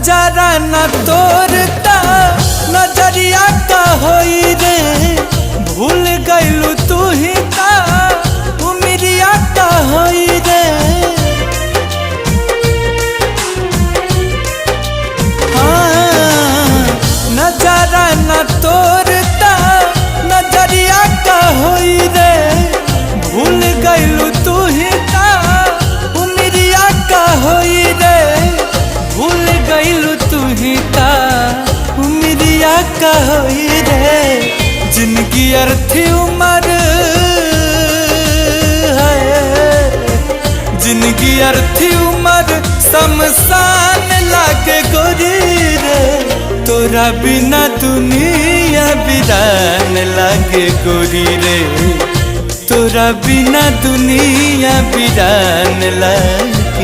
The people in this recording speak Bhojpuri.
नजारा न तोरता नजरिया का होई रे भूल गइलू तू ही का उमिरिया का होई रे। नजारा न तोरता नजरिया का होई रे भूल गइलू तू ही का उमिरिया का होई रे भूल गइलू तू ही का उमिरिया का होई रे। जिंदगी अर्थी उम्र जिंदगी अर्थी उम्र शमशान लागे गोरी रे तोरा बिना दुनिया वीरान लागे गोरी रे तोरा बिना दुनिया वीरान लागे।